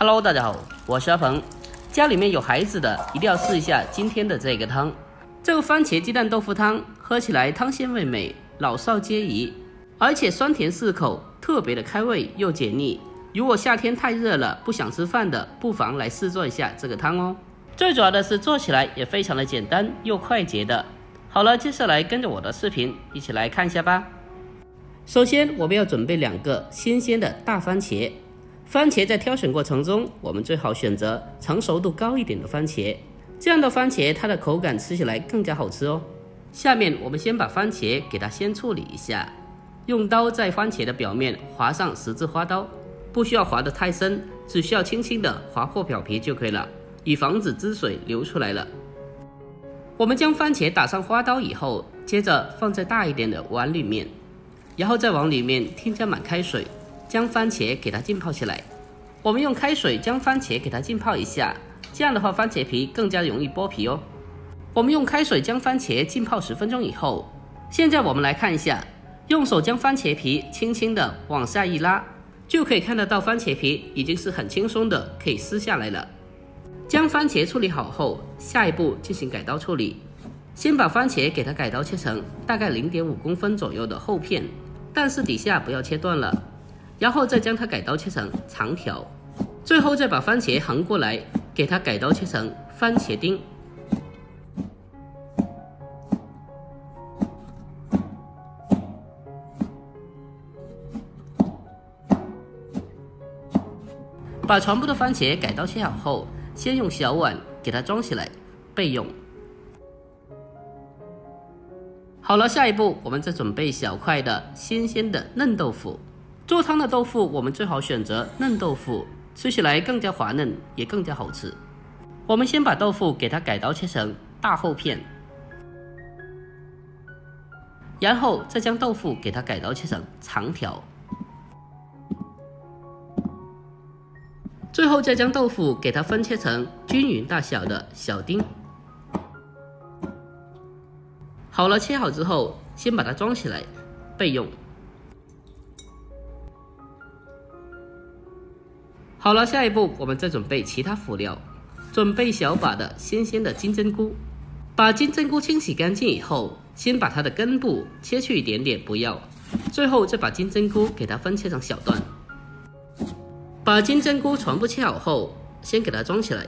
Hello， 大家好，我是阿鹏。家里面有孩子的一定要试一下今天的这个汤。这个番茄鸡蛋豆腐汤喝起来汤鲜味美，老少皆宜，而且酸甜适口，特别的开胃又解腻。如果夏天太热了不想吃饭的，不妨来试做一下这个汤哦。最主要的是做起来也非常的简单又快捷的。好了，接下来跟着我的视频一起来看一下吧。首先我们要准备2个新鲜的大番茄。番茄在挑选过程中，我们最好选择成熟度高一点的番茄，这样的番茄它的口感吃起来更加好吃哦。下面我们先把番茄给它先处理一下，用刀在番茄的表面划上10字花刀，不需要划得太深，只需要轻轻的划破表皮就可以了，以防止汁水流出来了。我们将番茄打上花刀以后，接着放在大一点的碗里面，然后再往里面添加满开水，将番茄给它浸泡起来。我们用开水将番茄给它浸泡一下，这样的话番茄皮更加容易剥皮哦。我们用开水将番茄浸泡10分钟以后，现在我们来看一下，用手将番茄皮轻轻的往下一拉，就可以看得到番茄皮已经是很轻松的可以撕下来了。将番茄处理好后，下一步进行改刀处理。先把番茄给它改刀切成大概 0.5 公分左右的厚片，但是底下不要切断了，然后再将它改刀切成长条，最后再把番茄横过来，给它改刀切成番茄丁。把全部的番茄改刀切好后，先用小碗给它装起来备用。好了，下一步我们再准备小块的新鲜的嫩豆腐。做汤的豆腐我们最好选择嫩豆腐，吃起来更加滑嫩也更加好吃。我们先把豆腐给它改刀切成大厚片，然后再将豆腐给它改刀切成长条，最后再将豆腐给它分切成均匀大小的小丁。好了，切好之后先把它装起来备用。好了，下一步我们再准备其他辅料，准备小把的新鲜的金针菇。把金针菇清洗干净以后，先把它的根部切去一点点不要，最后再把金针菇给它分切成小段。把金针菇全部切好后，先给它装起来。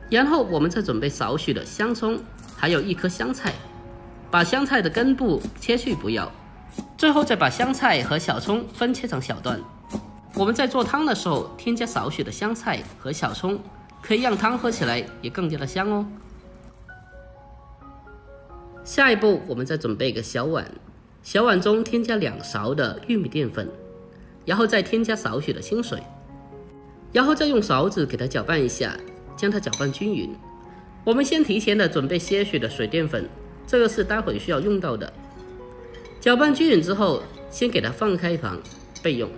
然后我们再准备少许的香葱，还有1颗香菜，把香菜的根部切去不要，最后再把香菜和小葱分切成小段。我们在做汤的时候添加少许的香菜和小葱，可以让汤喝起来也更加的香哦。下一步我们再准备一个小碗，小碗中添加2勺的玉米淀粉，然后再添加少许的清水，然后再用勺子给它搅拌一下，将它搅拌均匀。我们先提前的准备些许的水淀粉，这个是待会需要用到的。搅拌均匀之后，先给它放开一旁备用。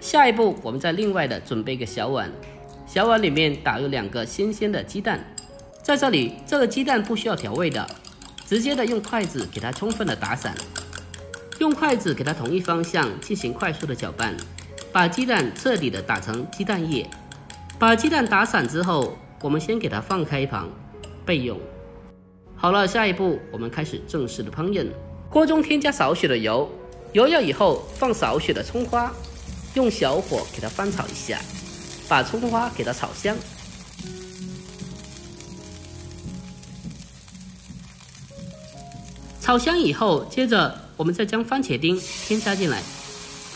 下一步我们再另外的准备一个小碗，小碗里面打入2个新鲜的鸡蛋。在这里这个鸡蛋不需要调味的，直接的用筷子给它充分的打散，用筷子给它同一方向进行快速的搅拌，把鸡蛋彻底的打成鸡蛋液。把鸡蛋打散之后，我们先给它放开一旁备用。好了，下一步我们开始正式的烹饪。锅中添加少许的油，油热以后放少许的葱花，用小火给它翻炒一下，把葱花给它炒香。炒香以后，接着我们再将番茄丁添加进来，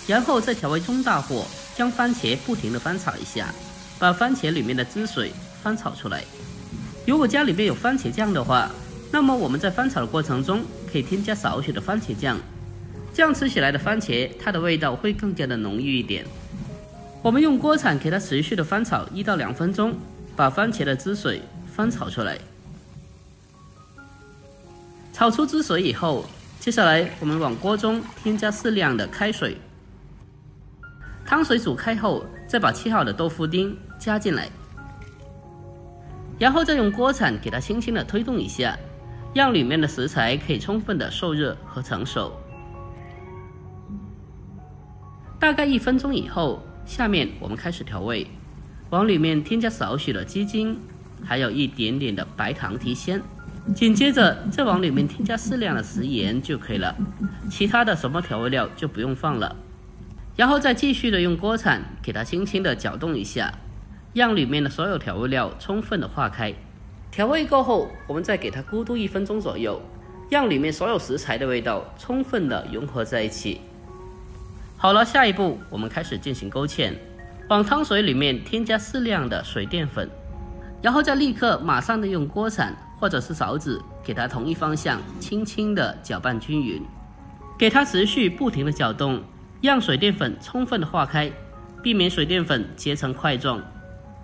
然后再调为中大火，将番茄不停的翻炒一下，把番茄里面的汁水翻炒出来。如果家里面有番茄酱的话，那么我们在翻炒的过程中可以添加少许的番茄酱，这样吃起来的番茄它的味道会更加的浓郁一点。我们用锅铲给它持续的翻炒1到2分钟，把番茄的汁水翻炒出来。炒出汁水以后，接下来我们往锅中添加适量的开水，汤水煮开后，再把切好的豆腐丁加进来，然后再用锅铲给它轻轻的推动一下，让里面的食材可以充分的受热和成熟。大概1分钟以后，下面我们开始调味，往里面添加少许的鸡精，还有一点点的白糖提鲜。紧接着再往里面添加适量的食盐就可以了，其他的什么调味料就不用放了。然后再继续的用锅铲给它轻轻的搅动一下，让里面的所有调味料充分的化开。调味过后，我们再给它咕嘟1分钟左右，让里面所有食材的味道充分的融合在一起。好了，下一步我们开始进行勾芡，往汤水里面添加适量的水淀粉，然后再立刻马上的用锅铲或者是勺子给它同一方向轻轻的搅拌均匀，给它持续不停的搅动，让水淀粉充分的化开，避免水淀粉结成块状。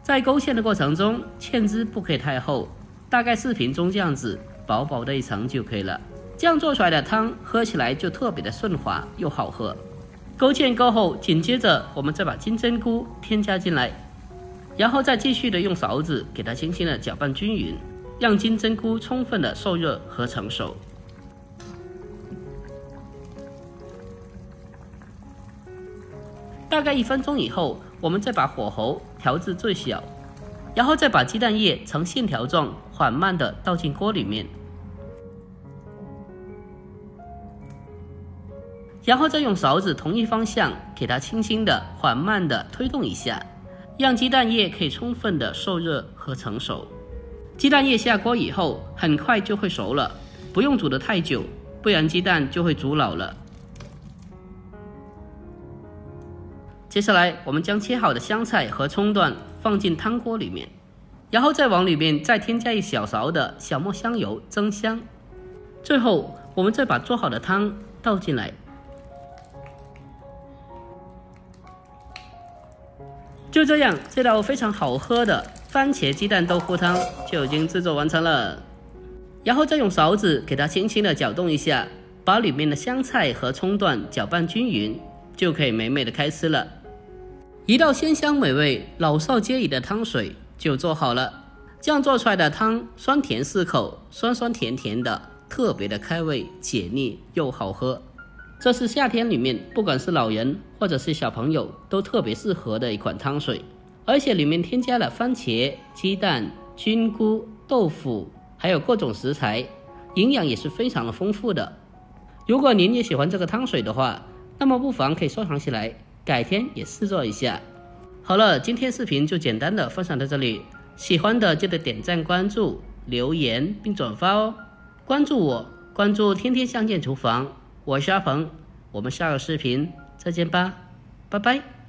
在勾芡的过程中，芡汁不可以太厚，大概视频中这样子薄薄的一层就可以了。这样做出来的汤喝起来就特别的顺滑又好喝。勾芡过后，紧接着我们再把金针菇添加进来，然后再继续的用勺子给它轻轻的搅拌均匀，让金针菇充分的受热和成熟。大概1分钟以后，我们再把火候调至最小，然后再把鸡蛋液呈线条状缓慢的倒进锅里面，然后再用勺子同一方向给它轻轻的缓慢的推动一下，让鸡蛋液可以充分的受热和成熟。鸡蛋液下锅以后很快就会熟了，不用煮得太久，不然鸡蛋就会煮老了。接下来我们将切好的香菜和葱段放进汤锅里面，然后再往里面再添加1小勺的小磨香油增香。最后我们再把做好的汤倒进来。就这样，这道非常好喝的番茄鸡蛋豆腐汤就已经制作完成了。然后再用勺子给它轻轻的搅动一下，把里面的香菜和葱段搅拌均匀，就可以美美的开吃了。一道鲜香美味、老少皆宜的汤水就做好了。这样做出来的汤酸甜适口，酸酸甜甜的，特别的开胃解腻又好喝。这是夏天里面不管是老人或者是小朋友都特别适合的一款汤水，而且里面添加了番茄、鸡蛋、菌菇、豆腐，还有各种食材，营养也是非常的丰富的。如果您也喜欢这个汤水的话，那么不妨可以收藏起来，改天也试做一下。好了，今天视频就简单的分享到这里，喜欢的记得点赞、关注、留言并转发哦。关注我，关注天天相见厨房，我是阿鹏，我们下个视频再见吧，拜拜。